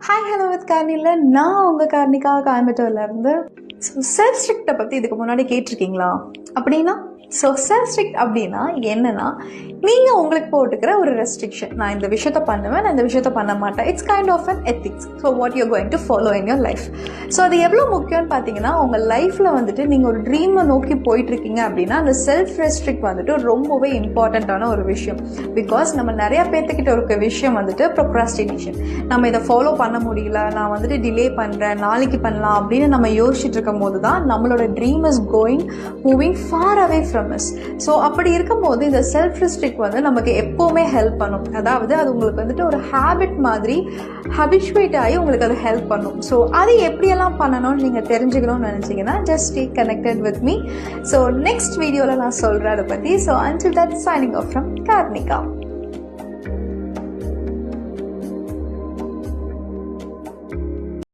Hi hello with கார்னியில் நான் உங்கள் கார்னிகா கோயம்புத்தூர்லேருந்து. ஸோ செல்ஃப் ஸ்ட்ரிக்டை பற்றி இதுக்கு முன்னாடி கேட்டிருக்கீங்களா? அப்படின்னா செல்ஃப் ஸ்ட்ரிக்ட் அப்படின்னா என்னென்னா, நீங்கள் உங்களுக்கு போட்டுக்கிற ஒரு ரெஸ்ட்ரிக்ஷன். நான் இந்த விஷயத்த பண்ணுவேன், நான் இந்த விஷயத்த பண்ண மாட்டேன். It's kind of an ethics. So what you're going to follow in your life. So அது எவ்வளோ முக்கியம்னு பார்த்தீங்கன்னா, உங்கள் லைஃப்பில் நீங்கள் ஒரு ட்ரீமை நோக்கி போயிட்டுருக்கீங்க அப்படின்னா அந்த செல்ஃப் ரெஸ்ட்ரிக்ட் ரொம்பவே இம்பார்ட்டண்ட்டான ஒரு விஷயம். பிகாஸ் நம்ம நிறையா பேர்த்துக்கிட்ட இருக்க விஷயம் ப்ரொக்ராஸ்டினேஷன். நம்ம இதை ஃபாலோ பண்ண முடியல, நான் டிலே பண்ணுறேன், நாளைக்கு பண்ணலாம் அப்படின்னு நம்ம யோசிச்சுட்டு இருக்கும் போது தான் நம்மளோட dream is moving far away from us. So அப்படி இருக்கும்போது இந்த செல்ஃப் ரெஸ்ட்ரிக்ட் நமக்கு எப்பவுமே ஹெல்ப் பண்ணும். அதாவது அது உங்களுக்கு ஒரு ஹேபிட் மாதிரி ஹபிச்சுவேட் ஆகி உங்களுக்கு அது ஹெல்ப் பண்ணும். ஸோ அது எப்படியெல்லாம் பண்ணணும்னு நீங்கள் தெரிஞ்சுக்கணும்னு நினச்சிங்கன்னா just stay connected with me. So next வீடியோவில் நான் சொல்கிறேன் அதை பற்றி. So until that, signing off from Karnika.